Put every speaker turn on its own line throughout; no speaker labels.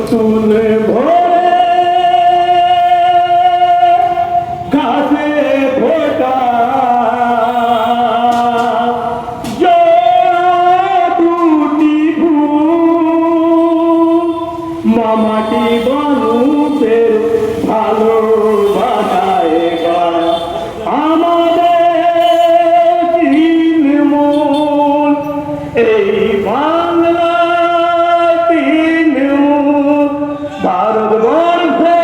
তুলে ভরে কাছে ফোটা দুটি মামাটি মানুষের ভালোবাসায় আমাদের তৃণমূল এই বাংলা তৃণমূল ভারতবর্ষে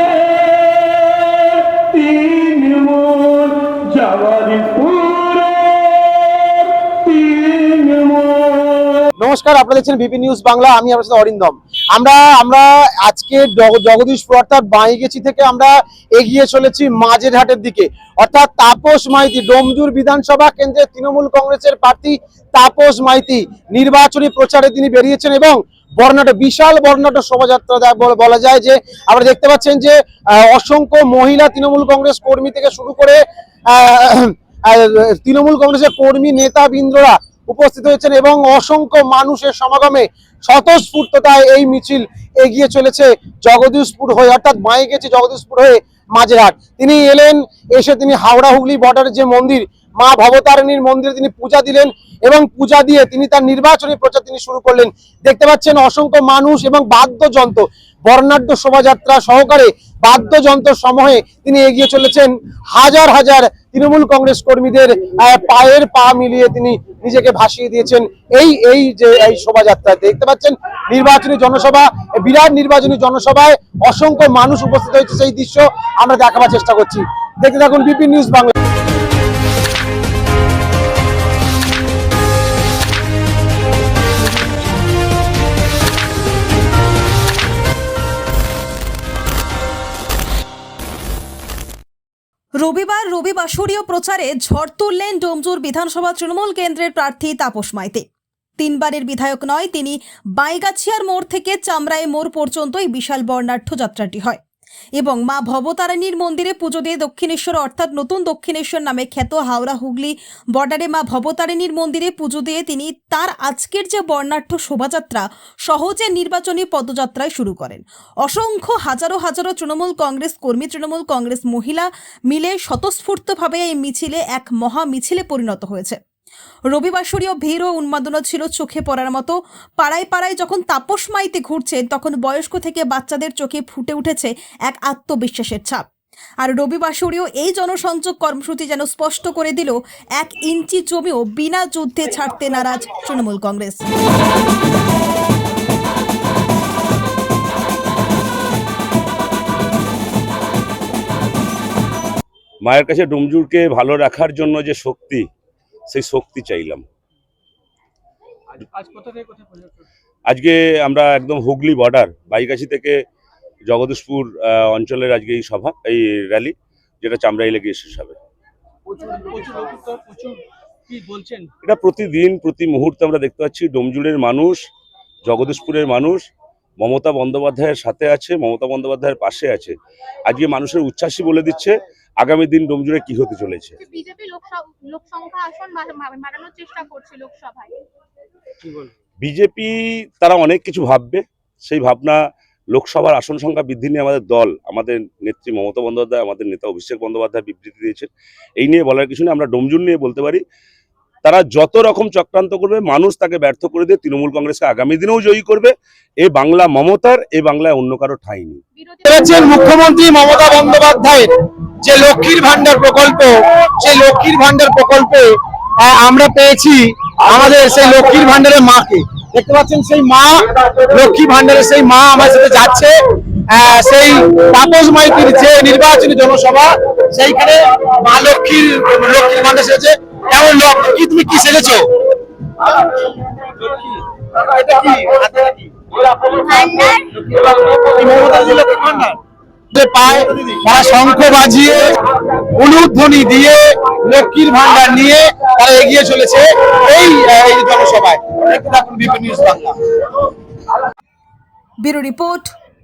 তৃণমূল জগদীশপুরে তৃণমূল।
নমস্কার, আপনারা দেখছেন বিপি নিউজ বাংলা। আমি আপনার সাথে অরিন্দম। আমরা আজকে জগদীশপুর অর্থাৎ বাইগেছি থেকে আমরা এগিয়ে চলেছি মাঝেরহাটের দিকে, অর্থাৎ তাপস মাইতি, ডোমজুর বিধানসভা কেন্দ্রের তৃণমূল কংগ্রেসের প্রার্থী তাপস মাইতি নির্বাচনী প্রচারে তিনি বেরিয়েছেন এবং বিশাল বর্ণাঢ্য শোভাযাত্রা বলা যায় যে আমরা দেখতে পাচ্ছেন যে অসংখ্য মহিলা তৃণমূল কংগ্রেস কর্মী থেকে শুরু করে তৃণমূল কংগ্রেসের কর্মী নেতাবৃন্দরা উপস্থিত হয়েছেন এবং অসংখ্য মানুষের সমাগমে স্বতঃস্ফূর্ততায় এই মিছিল এগিয়ে চলেছে জগদীশপুর হয়ে, অর্থাৎ বাইগেছি জগদীশপুর হয়ে মাঝেরহাট। তিনি এলেন, এসে তিনি হাওড়া হুগলি বর্ডারের যে মন্দির মা ভবতারিণীর মন্দিরে তিনি পূজা দিলেন এবং পূজা দিয়ে তিনি তার নির্বাচনী প্রচার তিনি শুরু করলেন। দেখতে পাচ্ছেন অসংখ্য মানুষ এবং বাদ্যযন্ত্র, বর্ণাঢ্য শোভাযাত্রা সহকারে বাদ্যযন্ত্র সমূহে তিনি এগিয়ে চলেছেন। হাজার হাজার তৃণমূল কংগ্রেস কর্মীদের পায়ের পা মিলিয়ে তিনি নিজেকে ভাসিয়ে দিয়েছেন এই শোভাযাত্রা। দেখতে পাচ্ছেন নির্বাচনী জনসভা, বিরাট নির্বাচনী জনসভায় অসংখ্য মানুষ উপস্থিত হয়েছে, সেই দৃশ্য আমরা দেখাবার চেষ্টা করছি। দেখতে থাকুন বিপি নিউজ বাংলা।
রবিবার রবিবাসরীয় প্রচারে ঝড় তুললেন ডোমজুর বিধানসভা তৃণমূল কেন্দ্রের প্রার্থী তাপস মাইতি। তিনবারের বিধায়ক নয়, তিনি বাইগাছিয়ার মোড় থেকে চামড়াই মোড় পর্যন্ত এই বিশাল বর্ণাঢ্য যাত্রাটি হয় এবং মা ভবতারিণীর মন্দিরে পুজো দিয়ে দক্ষিণেশ্বর অর্থাৎ নতুন দক্ষিণেশ্বর নামে খ্যাত হাওড়া হুগলি বর্ডারে মা ভবতারিণীর মন্দিরে পুজো দিয়ে তিনি তার আজকের যে বর্ণাঢ্য শোভাযাত্রা সহজে নির্বাচনী পদযাত্রায় শুরু করেন। অসংখ্য হাজারো হাজারো তৃণমূল কংগ্রেস কর্মী, তৃণমূল কংগ্রেস মহিলা মিলে স্বতঃস্ফূর্তভাবে এই মিছিলে এক মহা মিছিলে পরিণত হয়েছে। রবিবাসরীয় ভিড় ও উন্মাদনা ছিল চোখে পড়ার মতো। পাড়ায় পাড়ায় যখন তাপস মাইতি ঘুরছেন তখন বয়স্ক থেকে বাচ্চাদের চোখে ফুটে উঠেছে এক আত্মবিশ্বাসের ছাপ। আর রবিবাসরীয় এই জনসংযোগ কর্মসূচি যেন স্পষ্ট করে দিল 1 ইঞ্চি জমিও বিনা যুদ্ধে ছাড়তে নারাজ তৃণমূল কংগ্রেস।
মায়ের কাছে ডোমজুরকে ভালো রাখার জন্য যে শক্তি, সেই শক্তি চাইলাম। আজকে আমরা একদম হুগলি বর্ডার বাইগাছি থেকে জগদীশপুর অঞ্চলের আজকে এই সভা, এই র্যালি, যেটা চামড়াইলে গিয়ে শেষ হবে। এটা প্রতিদিন প্রতি মুহূর্তে আমরা দেখতে পাচ্ছি ডোমজুরের মানুষ, জগদীশপুরের মানুষ মমতা বন্দ্যোপাধ্যায়ের সাথে আছে, মমতা বন্দ্যোপাধ্যায়ের পাশে আছে। আজকে মানুষের উচ্ছ্বাসই বলে দিচ্ছে আগামী দিন ডোমজুরে কি হতে চলেছে।
বিজেপি লোকসংখ্যা আসন বাড়ানোর চেষ্টা করছে লোকসভায়।
বিজেপি তারা অনেক কিছু ভাববে, সেই ভাবনা লোকসভার আসন সংখ্যা বৃদ্ধি নিয়ে আমাদের দল, আমাদের নেত্রী মমতা বন্দ্যোপাধ্যায়, আমাদের নেতা অভিষেক বন্দ্যোপাধ্যায় বিবৃতি দিয়েছেন। এই নিয়ে বলার কিছু নেই। আমরা ডোমজুর নিয়ে বলতে পারি, তারা যত রকম চক্রান্ত করবে মানুষ তাকে ব্যর্থ করে দিয়ে তৃণমূল কংগ্রেসকে আগামী দিনেও জয়ী করবে। এই বাংলা মমতার, এই বাংলায় অন্য কারো ঠাঁই নেই।
মুখ্যমন্ত্রী মমতা বন্দ্যোপাধ্যায়ের যে লক্ষ্মীর ভান্ডার প্রকল্প, সেই লক্ষ্মীর ভান্ডার প্রকল্পে আমরা পেয়েছি আমাদের সেই লক্ষ্মীর ভান্ডারের মাকে। দেখতে পাচ্ছেন সেই মা, লক্ষ্মী ভান্ডারের সেই মা আমার সাথে যাচ্ছে। সেই তাপস মাইতির যে নির্বাচনী জনসভা, সেইখানে মা লক্ষ্মীর ভান্ডার সেজেছে। কেমন কি, তুমি কি সেজেছো? শঙ্খ বাজিয়ে উলুধ্বনি দিয়ে লক্ষ্মীর ভান্ডার নিয়ে তারা এগিয়ে চলেছে এই জনসভায়। BP news Bangla.
Bureau report,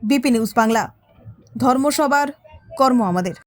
BP news Bangla. ধর্ম সবার, কর্ম আমাদের।